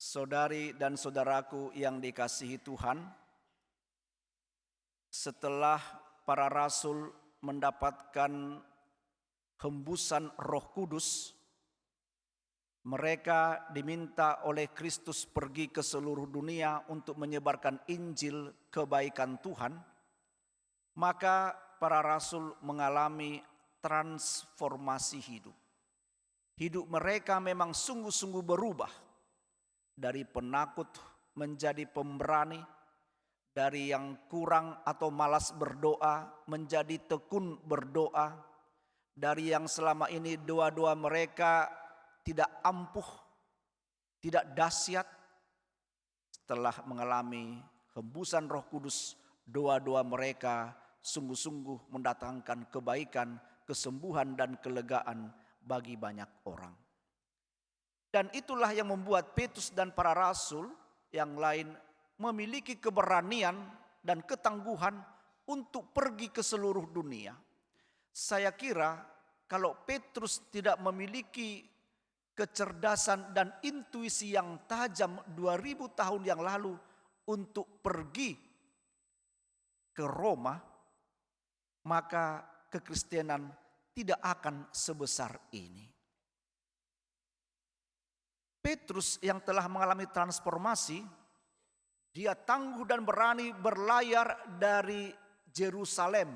Saudari dan saudaraku yang dikasihi Tuhan, setelah para rasul mendapatkan hembusan Roh Kudus, mereka diminta oleh Kristus pergi ke seluruh dunia untuk menyebarkan Injil kebaikan Tuhan. Maka para rasul mengalami transformasi hidup. Hidup mereka memang sungguh-sungguh berubah. Dari penakut menjadi pemberani, dari yang kurang atau malas berdoa menjadi tekun berdoa, dari yang selama ini doa-doa mereka tidak ampuh, tidak dahsyat, setelah mengalami hembusan Roh Kudus, doa-doa mereka sungguh-sungguh mendatangkan kebaikan, kesembuhan dan kelegaan bagi banyak orang. Dan itulah yang membuat Petrus dan para rasul yang lain memiliki keberanian dan ketangguhan untuk pergi ke seluruh dunia. Saya kira kalau Petrus tidak memiliki kecerdasan dan intuisi yang tajam 2000 tahun yang lalu untuk pergi ke Roma, maka kekristenan tidak akan sebesar ini. Petrus yang telah mengalami transformasi, dia tangguh dan berani berlayar dari Yerusalem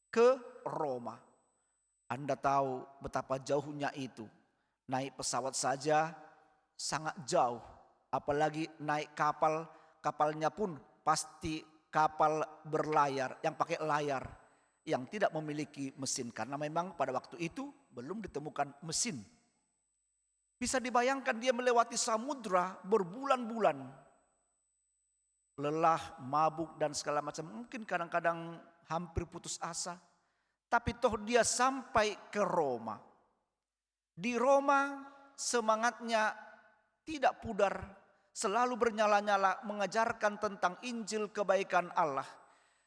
ke Roma. Anda tahu betapa jauhnya itu. Naik pesawat saja sangat jauh. Apalagi naik kapal, kapalnya pun pasti kapal berlayar yang pakai layar, yang tidak memiliki mesin. Karena memang pada waktu itu belum ditemukan mesin. Bisa dibayangkan dia melewati samudra berbulan-bulan. Lelah, mabuk dan segala macam. Mungkin kadang-kadang hampir putus asa. Tapi toh dia sampai ke Roma. Di Roma semangatnya tidak pudar. Selalu bernyala-nyala mengajarkan tentang Injil kebaikan Allah.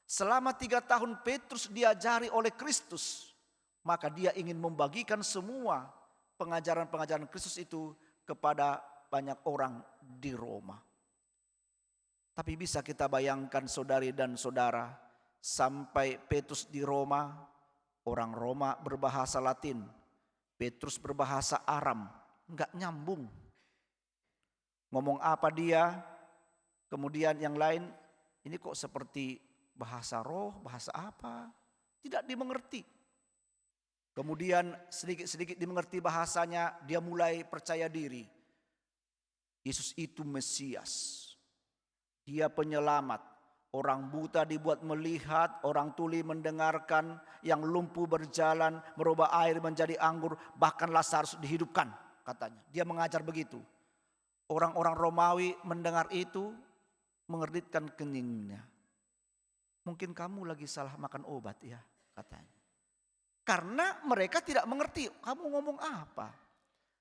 Selama 3 tahun Petrus diajari oleh Kristus. Maka dia ingin membagikan semua pengajaran-pengajaran Kristus itu kepada banyak orang di Roma. Tapi bisa kita bayangkan saudari dan saudara, sampai Petrus di Roma, orang Roma berbahasa Latin, Petrus berbahasa Aram, enggak nyambung. Ngomong apa dia, kemudian yang lain, ini kok seperti bahasa roh, bahasa apa, tidak dimengerti. Kemudian sedikit-sedikit dimengerti bahasanya, dia mulai percaya diri. Yesus itu Mesias. Dia penyelamat. Orang buta dibuat melihat, orang tuli mendengarkan, yang lumpuh berjalan, merubah air menjadi anggur, bahkan Lazarus dihidupkan, katanya. Dia mengajar begitu. Orang-orang Romawi mendengar itu, mengeritkan keningnya. Mungkin kamu lagi salah makan obat ya, katanya. Karena mereka tidak mengerti kamu ngomong apa.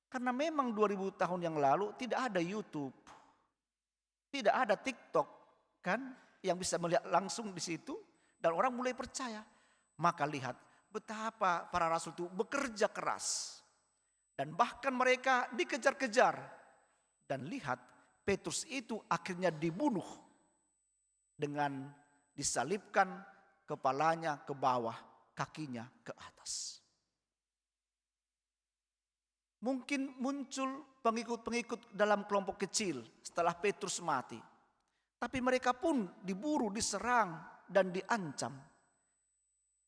Karena memang 2000 tahun yang lalu tidak ada YouTube. Tidak ada TikTok kan yang bisa melihat langsung di situ dan orang mulai percaya. Maka lihat betapa para rasul itu bekerja keras. Dan bahkan mereka dikejar-kejar. Dan lihat Petrus itu akhirnya dibunuh dengan disalibkan kepalanya ke bawah, kakinya ke atas. Mungkin muncul pengikut-pengikut dalam kelompok kecil setelah Petrus mati. Tapi mereka pun diburu, diserang dan diancam.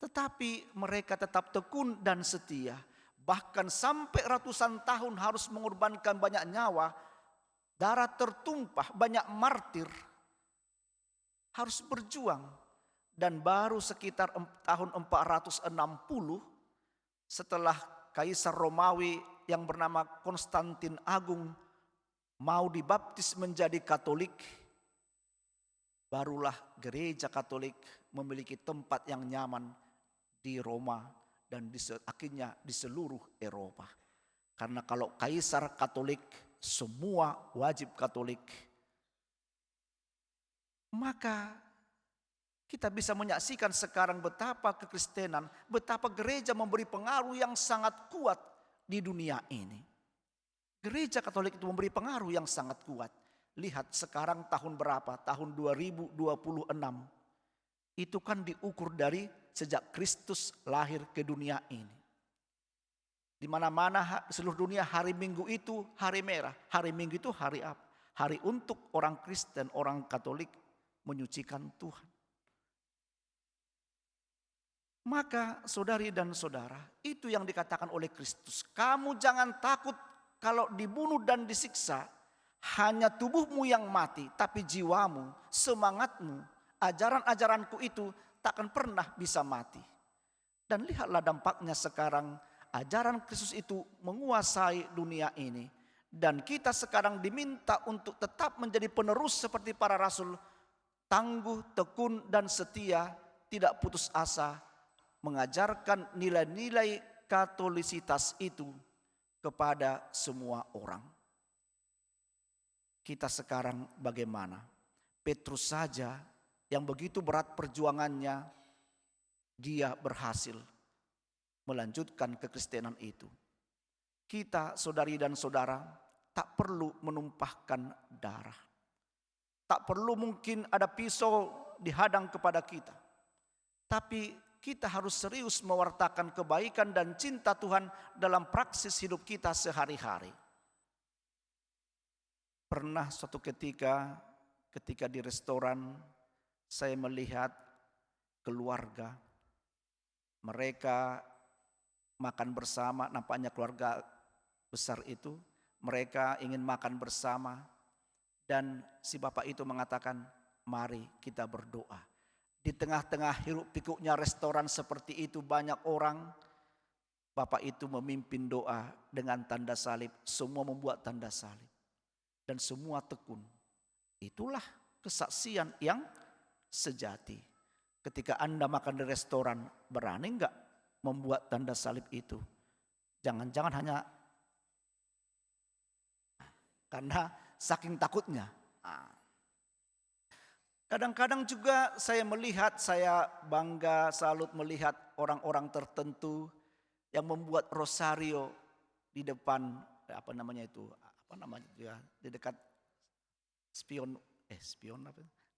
Tetapi mereka tetap tekun dan setia. Bahkan sampai ratusan tahun harus mengorbankan banyak nyawa. Darah tertumpah, banyak martir. Harus berjuang. Dan baru sekitar tahun 460 setelah Kaisar Romawi yang bernama Konstantin Agung mau dibaptis menjadi Katolik, barulah gereja Katolik memiliki tempat yang nyaman di Roma dan akhirnya di seluruh Eropa. Karena kalau Kaisar Katolik, semua wajib Katolik. Maka kita bisa menyaksikan sekarang betapa kekristenan, betapa gereja memberi pengaruh yang sangat kuat di dunia ini. Gereja Katolik itu memberi pengaruh yang sangat kuat. Lihat sekarang tahun berapa? Tahun 2026. Itu kan diukur dari sejak Kristus lahir ke dunia ini. Di mana-mana seluruh dunia hari Minggu itu hari merah. Hari Minggu itu hari apa? Hari untuk orang Kristen, orang Katolik menyucikan Tuhan. Maka saudari dan saudara, itu yang dikatakan oleh Kristus. Kamu jangan takut kalau dibunuh dan disiksa. Hanya tubuhmu yang mati, tapi jiwamu, semangatmu, ajaran-ajaranku itu tak akan pernah bisa mati. Dan lihatlah dampaknya sekarang, ajaran Kristus itu menguasai dunia ini. Dan kita sekarang diminta untuk tetap menjadi penerus seperti para rasul. Tangguh, tekun, dan setia, tidak putus asa. Mengajarkan nilai-nilai katolisitas itu kepada semua orang. Kita sekarang bagaimana? Petrus saja yang begitu berat perjuangannya, dia berhasil melanjutkan kekristenan itu. Kita saudari dan saudara tak perlu menumpahkan darah. Tak perlu mungkin ada pisau dihadang kepada kita. Tapi kita harus serius mewartakan kebaikan dan cinta Tuhan dalam praksis hidup kita sehari-hari. Pernah suatu ketika di restoran saya melihat keluarga. Mereka makan bersama, nampaknya keluarga besar itu. Mereka ingin makan bersama dan si bapak itu mengatakan, mari kita berdoa. Di tengah-tengah hiruk pikuknya restoran seperti itu banyak orang. Bapak itu memimpin doa dengan tanda salib. Semua membuat tanda salib. Dan semua tekun. Itulah kesaksian yang sejati. Ketika Anda makan di restoran, berani enggak membuat tanda salib itu? Jangan-jangan hanya karena saking takutnya. Kadang-kadang juga saya melihat, saya bangga, salut melihat orang-orang tertentu yang membuat rosario di depan di dekat spion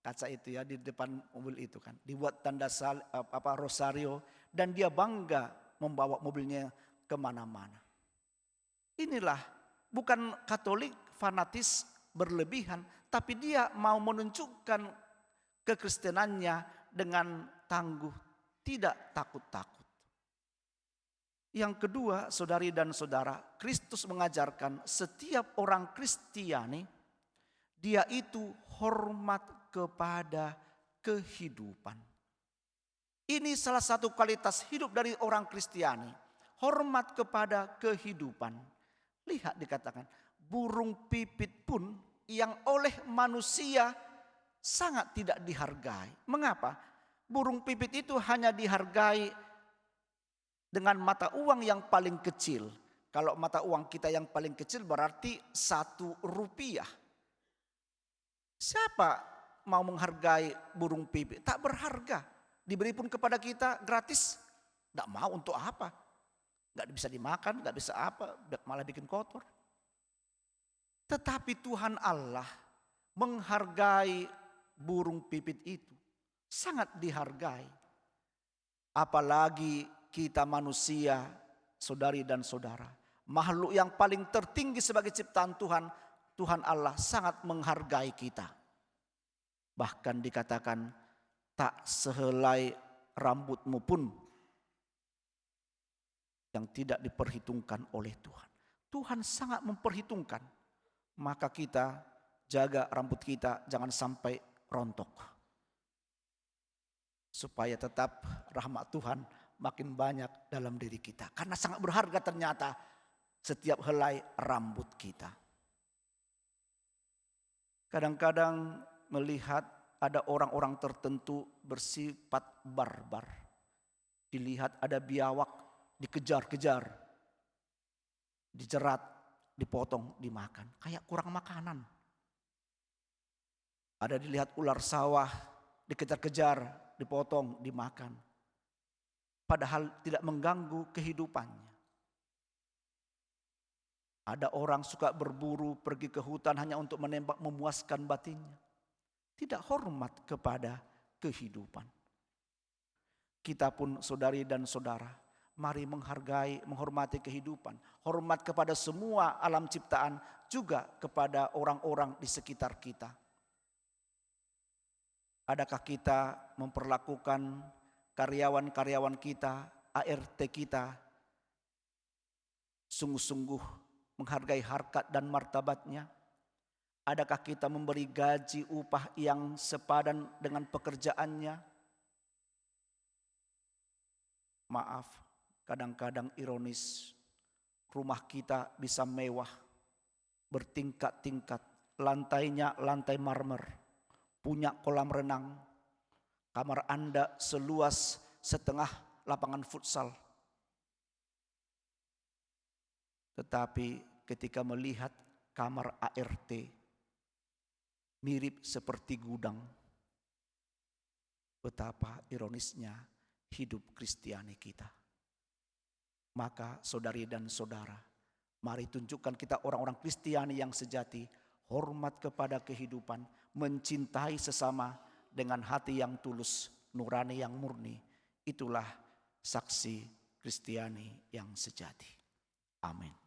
kaca itu ya, di depan mobil itu kan, dibuat tanda rosario dan dia bangga membawa mobilnya kemana-mana. Inilah bukan Katolik fanatis berlebihan, tapi dia mau menunjukkan kekristenannya dengan tangguh, tidak takut-takut. Yang kedua, saudari dan saudara, Kristus mengajarkan setiap orang Kristiani, dia itu hormat kepada kehidupan. Ini salah satu kualitas hidup dari orang Kristiani, hormat kepada kehidupan. Lihat dikatakan, burung pipit pun yang oleh manusia sangat tidak dihargai. Mengapa? Burung pipit itu hanya dihargai dengan mata uang yang paling kecil. Kalau mata uang kita yang paling kecil berarti 1 rupiah. Siapa mau menghargai burung pipit? Tak berharga. Diberi pun kepada kita gratis. Tidak mau, untuk apa? Gak bisa dimakan, gak bisa apa, malah bikin kotor. Tetapi Tuhan Allah menghargai burung pipit itu. Sangat dihargai. Apalagi kita manusia, saudari dan saudara. Makhluk yang paling tertinggi sebagai ciptaan Tuhan, Tuhan Allah sangat menghargai kita. Bahkan dikatakan, tak sehelai rambutmu pun yang tidak diperhitungkan oleh Tuhan. Tuhan sangat memperhitungkan. Maka kita jaga rambut kita jangan sampai rontok. Supaya tetap rahmat Tuhan makin banyak dalam diri kita. Karena sangat berharga ternyata setiap helai rambut kita. Kadang-kadang melihat ada orang-orang tertentu bersifat barbar. Dilihat ada biawak dikejar-kejar, dijerat, dipotong, dimakan. Kayak kurang makanan. Ada dilihat ular sawah dikejar-kejar, dipotong, dimakan. Padahal tidak mengganggu kehidupannya. Ada orang suka berburu, pergi ke hutan hanya untuk menembak memuaskan batinnya. Tidak hormat kepada kehidupan. Kita pun saudari dan saudara, mari menghargai, menghormati kehidupan. Hormat kepada semua alam ciptaan, juga kepada orang-orang di sekitar kita. Adakah kita memperlakukan karyawan-karyawan kita, ART kita, sungguh-sungguh menghargai harkat dan martabatnya? Adakah kita memberi gaji upah yang sepadan dengan pekerjaannya? Maaf, kadang-kadang ironis, rumah kita bisa mewah, bertingkat-tingkat, lantainya lantai marmer, punya kolam renang, kamar Anda seluas setengah lapangan futsal. Tetapi ketika melihat kamar ART, mirip seperti gudang. Betapa ironisnya hidup Kristiani kita. Maka saudari dan saudara, mari tunjukkan kita orang-orang Kristiani yang sejati, hormat kepada kehidupan, mencintai sesama dengan hati yang tulus, nurani yang murni. Itulah saksi Kristiani yang sejati. Amin.